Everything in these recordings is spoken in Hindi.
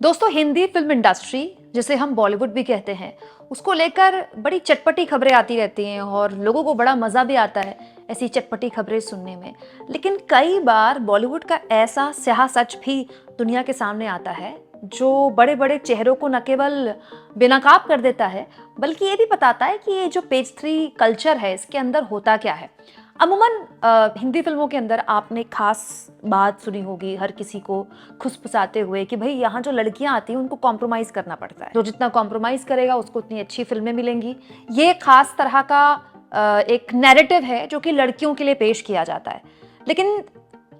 दोस्तों, हिंदी फिल्म इंडस्ट्री जिसे हम बॉलीवुड भी कहते हैं, उसको लेकर बड़ी चटपटी खबरें आती रहती हैं और लोगों को बड़ा मज़ा भी आता है ऐसी चटपटी खबरें सुनने में। लेकिन कई बार बॉलीवुड का ऐसा स्याह सच भी दुनिया के सामने आता है जो बड़े बड़े चेहरों को न केवल बेनकाब कर देता है, बल्कि ये भी बताता है कि ये जो पेज थ्री कल्चर है इसके अंदर होता क्या है। अमूमन हिंदी फिल्मों के अंदर आपने खास बात सुनी होगी हर किसी को खुसफुसाते हुए कि भाई यहाँ जो लड़कियां आती हैं उनको कॉम्प्रोमाइज़ करना पड़ता है, जो जितना कॉम्प्रोमाइज़ करेगा उसको उतनी अच्छी फिल्में मिलेंगी। ये खास तरह का एक नैरेटिव है जो कि लड़कियों के लिए पेश किया जाता है। लेकिन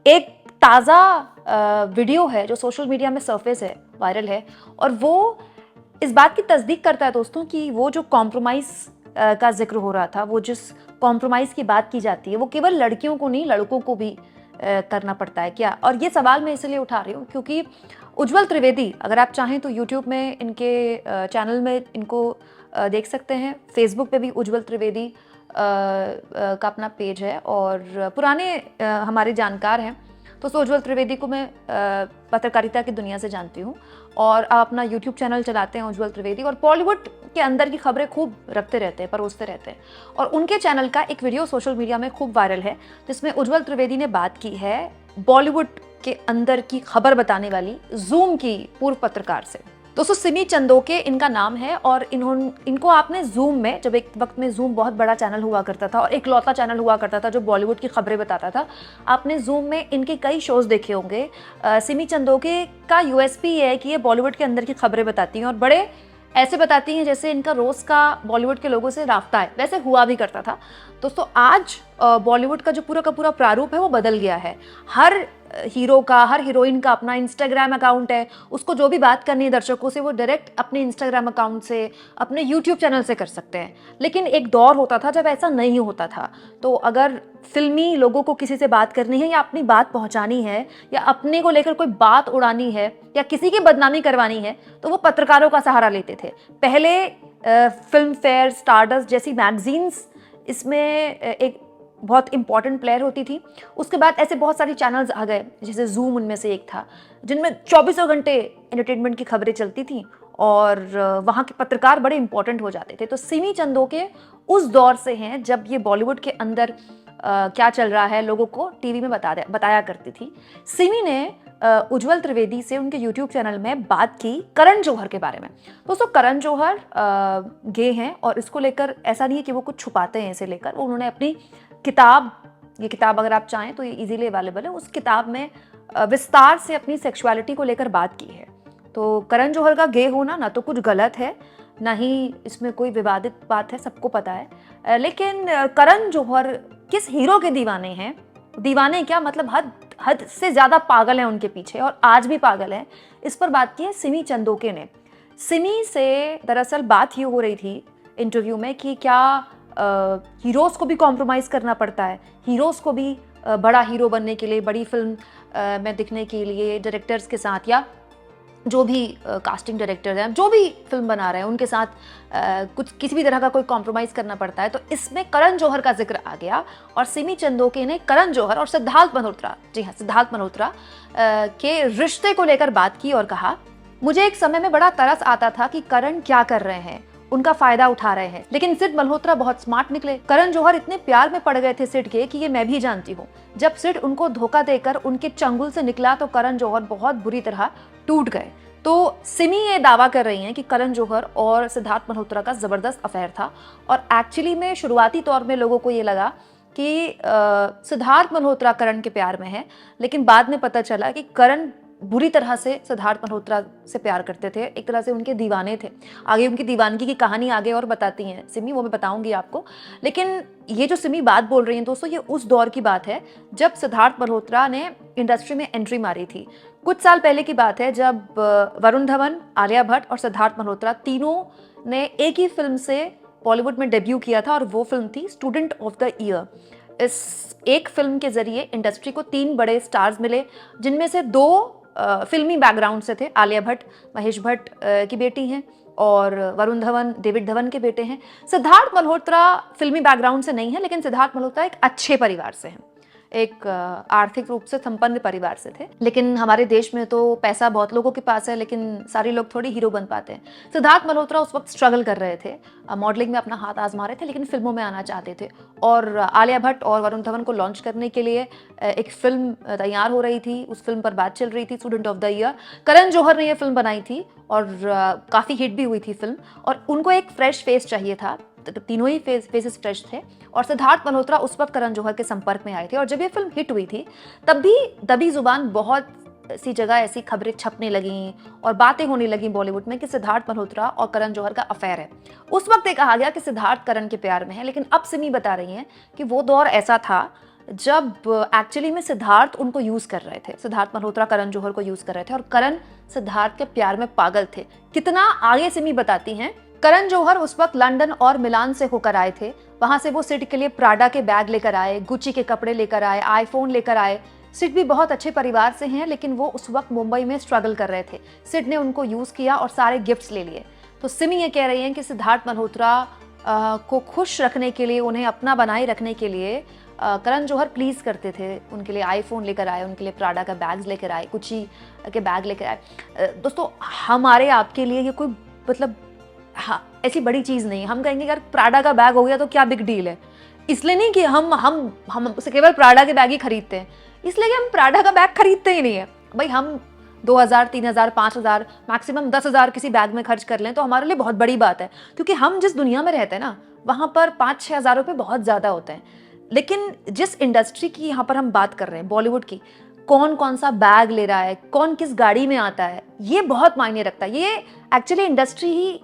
एक ताज़ा वीडियो है जो सोशल मीडिया में सरफेस है, वायरल है, और वो इस बात की तस्दीक करता है दोस्तों कि वो जो कॉम्प्रोमाइज़ का जिक्र हो रहा था, वो जिस कॉम्प्रोमाइज़ की बात की जाती है वो केवल लड़कियों को नहीं, लड़कों को भी करना पड़ता है क्या? और ये सवाल मैं इसलिए उठा रही हूँ क्योंकि उज्ज्वल त्रिवेदी, अगर आप चाहें तो यूट्यूब में इनके चैनल में इनको देख सकते हैं। फेसबुक पे भी उज्ज्वल त्रिवेदी का अपना पेज है और पुराने हमारे जानकार हैं। तो उज्ज्वल त्रिवेदी को मैं पत्रकारिता की दुनिया से जानती हूँ और आप अपना यूट्यूब चैनल चलाते हैं उज्ज्वल त्रिवेदी, और बॉलीवुड के अंदर की खबरें खूब रखते रहते हैं, परोसते रहते हैं। और उनके चैनल का एक वीडियो सोशल मीडिया में खूब वायरल है जिसमें उज्ज्वल त्रिवेदी ने बात की है बॉलीवुड के अंदर की खबर बताने वाली जूम की पूर्व पत्रकार से। दोस्तों, सिमी चंदोके इनका नाम है और इनको आपने जूम में, जब एक वक्त में जूम बहुत बड़ा चैनल हुआ करता था और एक लौता चैनल हुआ करता था जो बॉलीवुड की खबरें बताता था, आपने जूम में इनके कई शोज देखे होंगे। सिमी चंदोके का यूएसपी ये है कि ये बॉलीवुड के अंदर की खबरें बताती हैं और बड़े ऐसे बताती हैं जैसे इनका रोज का बॉलीवुड के लोगों से राफ्ता है, वैसे हुआ भी करता था। दोस्तों, आज बॉलीवुड का जो पूरा का पूरा प्रारूप है वो बदल गया है। हर हीरो का, हर हीरोइन का अपना इंस्टाग्राम अकाउंट है। उसको जो भी बात करनी है दर्शकों से वो डायरेक्ट अपने इंस्टाग्राम अकाउंट से, अपने यूट्यूब चैनल से कर सकते हैं। लेकिन एक दौर होता था जब ऐसा नहीं होता था। तो अगर फिल्मी लोगों को किसी से बात करनी है या अपनी बात पहुंचानी है या अपने को लेकर कोई बात उड़ानी है या किसी की बदनामी करवानी है तो वो पत्रकारों का सहारा लेते थे। पहले फिल्म फेयर, स्टारडस्ट जैसी मैगजीन्स इसमें एक बहुत इंपॉर्टेंट प्लेयर होती थी। उसके बाद ऐसे बहुत सारे चैनल्स आ गए, जैसे जूम उनमें से एक था, जिनमें 24 घंटे एंटरटेनमेंट की खबरें चलती थी और वहाँ के पत्रकार बड़े इंपॉर्टेंट हो जाते थे। तो सिमी चंदोके उस दौर से हैं जब ये बॉलीवुड के अंदर क्या चल रहा है लोगों को टीवी में बताया करती थी। सिमी ने उज्ज्वल त्रिवेदी से उनके यूट्यूब चैनल में बात की करण जौहर के बारे में। दोस्तों, करण जौहर गे हैं और इसको लेकर ऐसा नहीं है कि वो कुछ छुपाते हैं इसे लेकर। उन्होंने अपनी किताब, ये किताब अगर आप चाहें तो ये इजीली अवेलेबल है, उस किताब में विस्तार से अपनी सेक्सुअलिटी को लेकर बात की है। तो करण जौहर का गे होना ना तो कुछ गलत है, ना ही इसमें कोई विवादित बात है, सबको पता है। लेकिन करण जौहर किस हीरो के दीवाने हैं, दीवाने क्या मतलब हद से ज्यादा पागल हैं उनके पीछे, और आज भी पागल हैं। इस पर बात की है सिमी चंदोके ने। सिमी से दरअसल बात ये हो रही थी इंटरव्यू में कि क्या हीरोज़ को भी कॉम्प्रोमाइज़ करना पड़ता है, हीरोज़ को भी बड़ा हीरो बनने के लिए, बड़ी फिल्म में दिखने के लिए डायरेक्टर्स के साथ या जो भी कास्टिंग डायरेक्टर्स हैं, जो भी फिल्म बना रहे हैं उनके साथ कुछ किसी भी तरह का कोई कॉम्प्रोमाइज़ करना पड़ता है। तो इसमें करण जौहर का जिक्र आ गया और सिमी चंदोके ने करण जौहर और सिद्धार्थ मल्होत्रा, जी हाँ, सिद्धार्थ मल्होत्रा के रिश्ते को लेकर बात की और कहा, मुझे एक समय में बड़ा तरस आता था कि करण क्या कर रहे हैं, उनका फायदा उठा रहे हैं, लेकिन सिड मल्होत्रा बहुत स्मार्ट निकले। करण जौहर इतने प्यार में पड़ गए थे सिड के कि ये मैं भी जानती हूँ। जब सिड उनको धोखा देकर उनके चंगुल से निकला तो करण जौहर बहुत बुरी तरह टूट गए। तो सिमी ये दावा कर रही हैं कि करण जौहर और सिद्धार्थ मल्होत्रा का जबरदस्त अफेयर था और एक्चुअली में शुरुआती तौर में लोगों को ये लगा कि सिद्धार्थ मल्होत्रा करण के प्यार में है, लेकिन बाद में पता चला कि करण बुरी तरह से सिद्धार्थ मल्होत्रा से प्यार करते थे, एक तरह से उनके दीवाने थे। आगे उनकी दीवानगी की कहानी आगे और बताती हैं सिमी, वो मैं बताऊंगी आपको। लेकिन ये जो सिमी बात बोल रही हैं दोस्तों, ये उस दौर की बात है जब सिद्धार्थ मल्होत्रा ने इंडस्ट्री में एंट्री मारी थी। कुछ साल पहले की बात है जब वरुण धवन, आलिया भट्ट और सिद्धार्थ मल्होत्रा तीनों ने एक ही फिल्म से बॉलीवुड में डेब्यू किया था और वो फिल्म थी स्टूडेंट ऑफ द ईयर। इस एक फिल्म के जरिए इंडस्ट्री को 3 बड़े स्टार्स मिले, जिनमें से 2 फिल्मी बैकग्राउंड से थे। आलिया भट्ट महेश भट्ट की बेटी हैं और वरुण धवन डेविड धवन के बेटे हैं। सिद्धार्थ मल्होत्रा फिल्मी बैकग्राउंड से नहीं है, लेकिन सिद्धार्थ मल्होत्रा एक अच्छे परिवार से हैं। एक आर्थिक रूप से संपन्न परिवार से थे। लेकिन हमारे देश में तो पैसा बहुत लोगों के पास है, लेकिन सारे लोग थोड़ी हीरो बन पाते हैं। सिद्धार्थ मल्होत्रा उस वक्त स्ट्रगल कर रहे थे, मॉडलिंग में अपना हाथ आजमा रहे थे, लेकिन फिल्मों में आना चाहते थे। और आलिया भट्ट और वरुण धवन को लॉन्च करने के लिए एक फिल्म तैयार हो रही थी, उस फिल्म पर बात चल रही थी, student of the year. Karan Johar ने यह फिल्म बनाई थी और काफ़ी हिट भी हुई थी फिल्म, और उनको एक फ्रेश फेस चाहिए था। तीनों ही फेसेस फ्रेश थे, और सिद्धार्थ मल्होत्रा उस वक्त करण जौहर के संपर्क में आए थे। और जब ये फिल्म हिट हुई थी, तब भी दबी जुबान बहुत सी जगह ऐसी खबरें छपने लगीं और बातें होने लगीं बॉलीवुड में कि सिद्धार्थ मल्होत्रा और करण जौहर का अफेयर है। उस वक्त ये कहा गया कि सिद्धार्थ करण के प्यार में है, लेकिन अब सिमी बता रही हैं कि वो दौर ऐसा था जब एक्चुअली में सिद्धार्थ उनको यूज कर रहे थे। सिद्धार्थ मल्होत्रा करण जौहर को यूज कर रहे थे और करण सिद्धार्थ के प्यार में पागल थे। कितना, आगे सिमी बताती हैं। करण जौहर उस वक्त लंदन और मिलान से होकर आए थे। वहां से वो सिड के लिए प्राडा के बैग लेकर आए, गुच्ची के कपड़े लेकर आए, आईफोन लेकर आए। सिड भी बहुत अच्छे परिवार से हैं, लेकिन वो उस वक्त मुंबई में स्ट्रगल कर रहे थे। सिड ने उनको यूज किया और सारे गिफ्ट्स ले लिए। तो सिमी ये कह रही हैं कि सिद्धार्थ मल्होत्रा को खुश रखने के लिए, उन्हें अपना बनाए रखने के लिए करण जौहर प्लीज करते थे। उनके लिए आईफोन लेकर आए, उनके लिए प्राडा का बैग्स लेकर आए, गुच्ची के बैग लेकर आए। दोस्तों, हमारे आपके लिए ये कोई मतलब हाँ ऐसी बड़ी चीज़ नहीं है। हम कहेंगे यार प्राडा का बैग हो गया तो क्या बिग डील है। इसलिए नहीं कि हम उसे केवल प्राडा के बैग ही खरीदते हैं, इसलिए कि हम प्राडा का बैग खरीदते ही नहीं है। भाई हम 2000, 3000, 5000, मैक्सिमम 10,000 किसी बैग में खर्च कर लें तो हमारे लिए बहुत बड़ी बात है, क्योंकि हम जिस दुनिया में रहते हैं ना, वहाँ पर 5-6 हज़ार रुपये बहुत ज़्यादा होते हैं। लेकिन जिस इंडस्ट्री की यहाँ पर हम बात कर रहे हैं, बॉलीवुड की, कौन कौन सा बैग ले रहा है, कौन किस गाड़ी में आता है, ये बहुत मायने रखता है। ये एक्चुअली इंडस्ट्री ही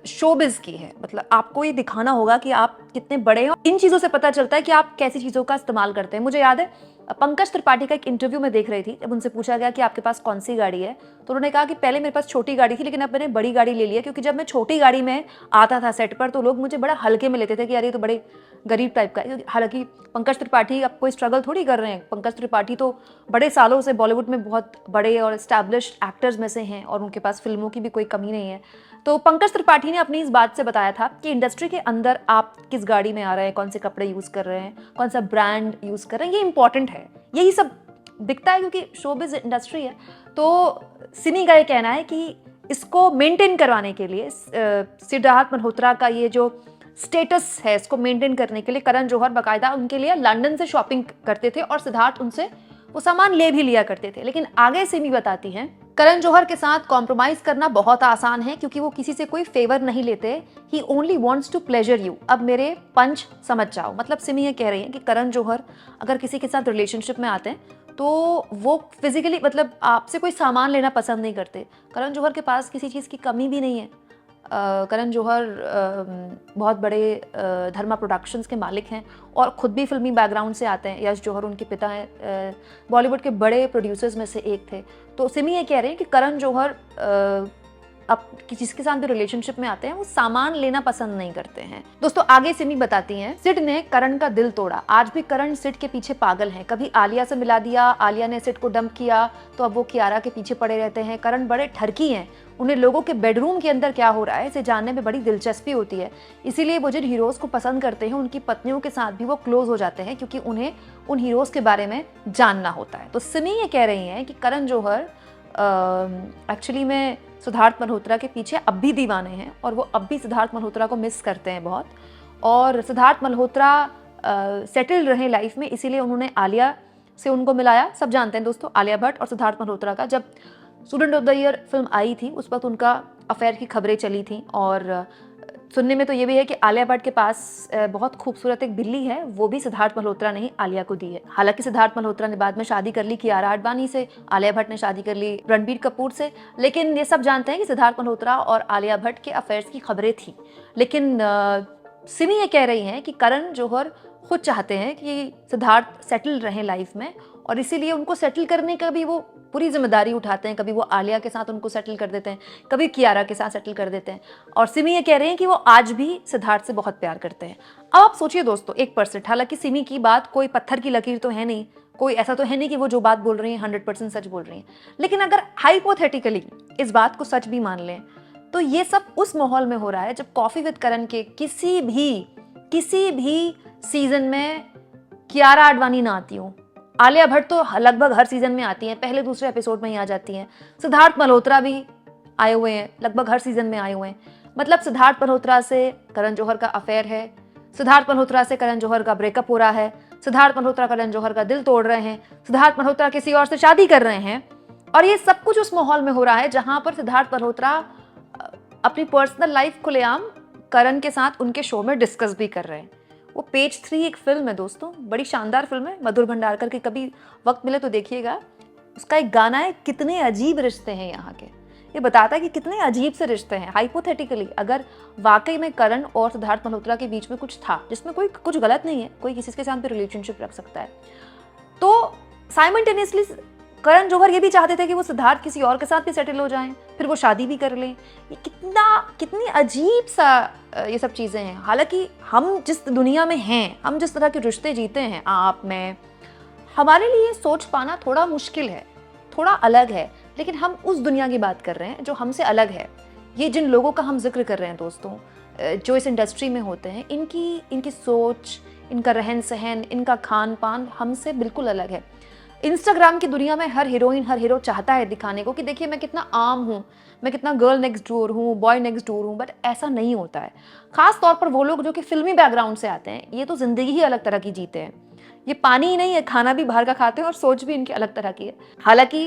शोबिज की है। मतलब आपको ये दिखाना होगा कि आप कितने बड़े हैं। इन चीज़ों से पता चलता है कि आप कैसी चीज़ों का इस्तेमाल करते हैं। मुझे याद है पंकज त्रिपाठी का एक इंटरव्यू में देख रही थी, जब उनसे पूछा गया कि आपके पास कौन सी गाड़ी है, तो उन्होंने कहा कि पहले मेरे पास छोटी गाड़ी थी, लेकिन अब मैंने बड़ी गाड़ी ले ली है, क्योंकि जब मैं छोटी गाड़ी में आता था सेट पर तो लोग मुझे बड़ा हल्के में लेते थे कि यार ये तो बड़े गरीब टाइप का है। हालांकि पंकज त्रिपाठी अब कोई स्ट्रगल थोड़ी कर रहे हैं। पंकज त्रिपाठी तो बड़े सालों से बॉलीवुड में बहुत बड़े और एस्टैब्लिश्ड एक्टर्स में से हैं और उनके पास फिल्मों की भी कोई कमी नहीं है। तो पंकज त्रिपाठी ने अपनी इस बात से बताया था कि इंडस्ट्री के अंदर आप किस गाड़ी में आ रहे हैं, कौन से कपड़े यूज़ कर रहे हैं, कौन सा ब्रांड यूज़ कर रहे हैं, ये इंपॉर्टेंट है। यही सब दिखता है क्योंकि शोबिज इंडस्ट्री है। तो सिमी का ये कहना है कि इसको मेंटेन करवाने के लिए, सिद्धार्थ मल्होत्रा का ये जो स्टेटस है, इसको मेंटेन करने के लिए करण जौहर बाकायदा उनके लिए लंदन से शॉपिंग करते थे और सिद्धार्थ उनसे वो सामान ले भी लिया करते थे। लेकिन आगे सिमी बताती हैं, करण जौहर के साथ कॉम्प्रोमाइज करना बहुत आसान है, क्योंकि वो किसी से कोई फेवर नहीं लेते। He only wants to pleasure you. अब मेरे पंच समझ जाओ। मतलब सिमी ये कह रही है कि करण जौहर अगर किसी के साथ रिलेशनशिप में आते हैं तो वो फिजिकली, मतलब आपसे कोई सामान लेना पसंद नहीं करते। करण जौहर के पास किसी चीज़ की कमी भी नहीं है। करण जौहर बहुत बड़े धर्मा प्रोडक्शंस के मालिक हैं और ख़ुद भी फिल्मी बैकग्राउंड से आते हैं। यश जौहर उनके पिता हैं, बॉलीवुड के बड़े प्रोड्यूसर्स में से एक थे। तो सिमी ये कह रहे हैं कि करण जौहर अब जिसके साथ भी रिलेशनशिप में आते हैं वो सामान लेना पसंद नहीं करते हैं। दोस्तों, आगे सिमी बताती हैं, सिड ने करण का दिल तोड़ा। आज भी करण सिड के पीछे पागल हैं। कभी आलिया से मिला दिया, आलिया ने सिड को डंप किया, तो अब वो कियारा के पीछे पड़े रहते हैं। करण बड़े ठरकी हैं। उन्हें लोगों के बेडरूम के अंदर क्या हो रहा है इसे जानने में बड़ी दिलचस्पी होती है। इसीलिए वो जिन हीरोज़ को पसंद करते हैं उनकी पत्नियों के साथ भी वो क्लोज हो जाते हैं, क्योंकि उन्हें उन हीरोज़ के बारे में जानना होता है। तो सिमी ये कह रही हैं कि करण जौहर एक्चुअली में सिद्धार्थ मल्होत्रा के पीछे अब भी दीवाने हैं और वो अब भी सिद्धार्थ मल्होत्रा को मिस करते हैं बहुत। और सिद्धार्थ मल्होत्रा सेटल रहे लाइफ में, इसीलिए उन्होंने आलिया से उनको मिलाया। सब जानते हैं दोस्तों, आलिया भट्ट और सिद्धार्थ मल्होत्रा का जब Student of the Year film आई थी उस वक्त उनका अफेयर की खबरें चली थी। और सुनने में तो ये भी है कि आलिया भट्ट के पास बहुत खूबसूरत एक बिल्ली है, वो भी सिद्धार्थ मल्होत्रा ने ही आलिया को दी है। हालांकि सिद्धार्थ मल्होत्रा ने बाद में शादी कर ली कियारा आडवाणी से, आलिया भट्ट ने शादी कर ली रणबीर कपूर से। लेकिन ये सब जानते हैं कि सिद्धार्थ मल्होत्रा और आलिया भट्ट के अफेयर्स की खबरें थी। लेकिन सिमी ये कह रही हैं कि करण जौहर खुद चाहते हैं कि सिद्धार्थ सेटल रहें लाइफ में, और इसीलिए उनको सेटल करने का भी वो पूरी जिम्मेदारी उठाते हैं। कभी वो आलिया के साथ उनको सेटल कर देते हैं, कभी कियारा के साथ सेटल कर देते हैं। और सिमी ये कह रहे हैं कि वो आज भी सिद्धार्थ से बहुत प्यार करते हैं। अब आप सोचिए दोस्तों, 1%, हालांकि सिमी की बात कोई पत्थर की लकीर तो है नहीं, कोई ऐसा तो है नहीं कि वो जो बात बोल रही है 100% सच बोल रही है। लेकिन अगर हाइपोथेटिकली इस बात को सच भी मान लें तो ये सब उस माहौल में हो रहा है जब कॉफी विद करण के किसी भी सीजन में कियारा आडवाणी ना आती हूँ, आलिया भट्ट तो लगभग हर सीजन में आती हैं, पहले दूसरे एपिसोड में ही आ जाती हैं, सिद्धार्थ मल्होत्रा भी आए हुए हैं, लगभग हर सीजन में आए हुए हैं। मतलब सिद्धार्थ मल्होत्रा से करण जौहर का अफेयर है, सिद्धार्थ मल्होत्रा से करण जौहर का ब्रेकअप हो रहा है, सिद्धार्थ मल्होत्रा करण जौहर का दिल तोड़ रहे हैं, सिद्धार्थ मल्होत्रा किसी और से शादी कर रहे हैं, और ये सब कुछ उस माहौल में हो रहा है जहां पर सिद्धार्थ मल्होत्रा अपनी पर्सनल लाइफ खुलेआम करण के साथ उनके शो में डिस्कस भी कर रहे हैं। वो पेज 3 एक फिल्म है दोस्तों, बड़ी शानदार फिल्म है, मधुर भंडारकर की, कभी वक्त मिले तो देखिएगा। उसका एक गाना है, कितने अजीब रिश्ते हैं यहाँ के। ये बताता है कि कितने अजीब से रिश्ते हैं। हाइपोथेटिकली अगर वाकई में करण और सिद्धार्थ मल्होत्रा के बीच में कुछ था, जिसमें कोई कुछ गलत नहीं है, कोई किसी के साथ भी रिलेशनशिप रख सकता है, तो साइमल्टेनियसली करण जौहर ये भी चाहते थे कि वो सिद्धार्थ किसी और के साथ भी सेटल हो जाएं, फिर वो शादी भी कर लें। ये कितनी अजीब सा ये सब चीज़ें हैं। हालांकि हम जिस दुनिया में हैं, हम जिस तरह के रिश्ते जीते हैं, आप मैं, हमारे लिए सोच पाना थोड़ा मुश्किल है, थोड़ा अलग है। लेकिन हम उस दुनिया की बात कर रहे हैं जो हमसे अलग है। ये जिन लोगों का हम जिक्र कर रहे हैं दोस्तों, जो इस इंडस्ट्री में होते हैं, इनकी सोच, इनका रहन सहन, इनका खान पान हमसे बिल्कुल अलग है। इंस्टाग्राम की दुनिया में हर हीरोइन, हर हीरो चाहता है दिखाने को कि देखिए मैं कितना आम हूँ, मैं कितना गर्ल नेक्स्ट डोर हूँ, बॉय नेक्स्ट डोर हूँ, बट ऐसा नहीं होता है। खास तौर पर वो लोग जो कि फिल्मी बैकग्राउंड से आते हैं, ये तो जिंदगी ही अलग तरह की जीते हैं। ये पानी ही नहीं है, खाना भी बाहर का खाते हैं और सोच भी इनकी अलग तरह की है। हालांकि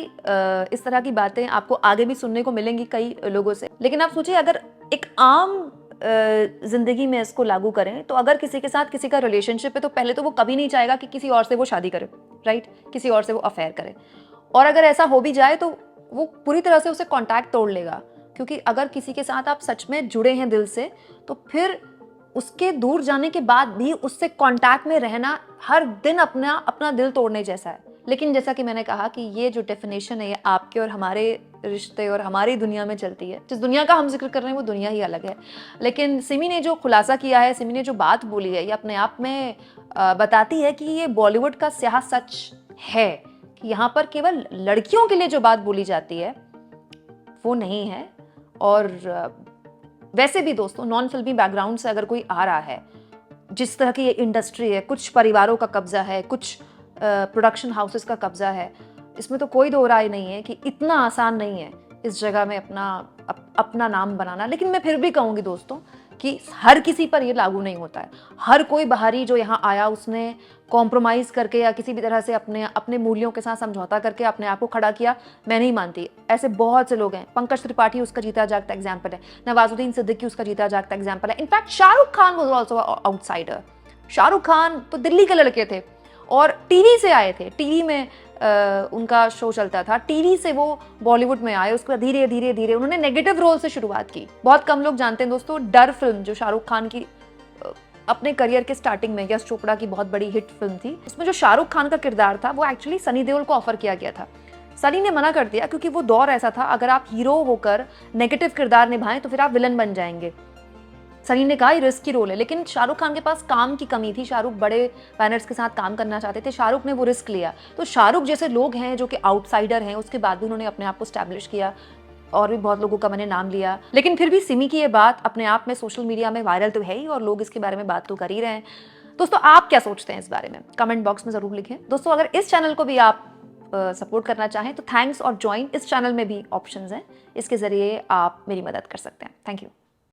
इस तरह की बातें आपको आगे भी सुनने को मिलेंगी कई लोगों से। लेकिन आप सोचिए, अगर एक आम जिंदगी में इसको लागू करें, तो अगर किसी के साथ किसी का रिलेशनशिप है, तो पहले तो वो कभी नहीं चाहेगा कि किसी और से वो शादी करे, राइट, किसी और से वो अफेयर करे। और अगर ऐसा हो भी जाए तो वो पूरी तरह से उसे कांटेक्ट तोड़ लेगा, क्योंकि अगर किसी के साथ आप सच में जुड़े हैं दिल से, तो फिर उसके दूर जाने के बाद भी उससे कांटेक्ट में रहना हर दिन अपना अपना दिल तोड़ने जैसा है। लेकिन जैसा कि मैंने कहा कि ये जो डेफिनेशन है, ये आपके और हमारे रिश्ते और हमारी दुनिया में चलती है। जिस दुनिया का हम जिक्र कर रहे हैं वो दुनिया ही अलग है। लेकिन सिमी ने जो खुलासा किया है, सिमी ने जो बात बोली है, ये अपने आप में बताती है कि ये बॉलीवुड का स्याह सच है कि यहाँ पर केवल लड़कियों के लिए जो बात बोली जाती है वो नहीं है। और वैसे भी दोस्तों, नॉन फिल्मी बैकग्राउंड से अगर कोई आ रहा है, जिस तरह की ये इंडस्ट्री है, कुछ परिवारों का कब्जा है, कुछ प्रोडक्शन हाउसेस का कब्जा है, इसमें तो कोई दो राय नहीं है कि इतना आसान नहीं है इस जगह में अपना नाम बनाना। लेकिन मैं फिर भी कहूँगी दोस्तों कि हर किसी पर ये लागू नहीं होता है। हर कोई बाहरी जो यहाँ आया, उसने कॉम्प्रोमाइज़ करके या किसी भी तरह से अपने मूल्यों के साथ समझौता करके अपने आप को खड़ा किया, मैं नहीं मानती। ऐसे बहुत से लोग हैं। पंकज त्रिपाठी उसका जीता जागता एग्जाम्पल है, नवाजुद्दीन सिद्दीकी उसका जीता जागता एग्जाम्पल है। In fact Shahrukh Khan was also outsider. Shahrukh Khan तो दिल्ली के लड़के थे और टीवी से आए थे, टीवी में उनका शो चलता था, टीवी से वो बॉलीवुड में आए। उसके बाद धीरे धीरे धीरे उन्होंने नेगेटिव रोल से शुरुआत की। बहुत कम लोग जानते हैं दोस्तों, डर फिल्म जो शाहरुख खान की अपने करियर के स्टार्टिंग में यश चोपड़ा की बहुत बड़ी हिट फिल्म थी, उसमें जो शाहरुख खान का किरदार था वो एक्चुअली सनी देओल को ऑफर किया गया था। सनी ने मना कर दिया क्योंकि वो दौर ऐसा था, अगर आप हीरो होकर नेगेटिव किरदार निभाएं तो फिर आप विलन बन जाएंगे। सनी ने कहा ये रिस्की रोल है, लेकिन शाहरुख खान के पास काम की कमी थी। शाहरुख बड़े बैनर्स के साथ काम करना चाहते थे, शाहरुख ने वो रिस्क लिया। तो शाहरुख जैसे लोग हैं जो कि आउटसाइडर हैं, उसके बाद भी उन्होंने अपने आप को स्टैब्लिश किया और भी बहुत लोगों का मैंने नाम लिया। लेकिन फिर भी सिमी की ये बात अपने आप में सोशल मीडिया में वायरल तो है ही और लोग इसके बारे में बात तो कर ही रहे हैं। दोस्तों, आप क्या सोचते हैं इस बारे में? कमेंट बॉक्स में ज़रूर लिखें। दोस्तों, अगर इस चैनल को भी आप सपोर्ट करना चाहें तो थैंक्स और ज्वाइन, इस चैनल में भी ऑप्शंस हैं, इसके ज़रिए आप मेरी मदद कर सकते हैं। Thank you.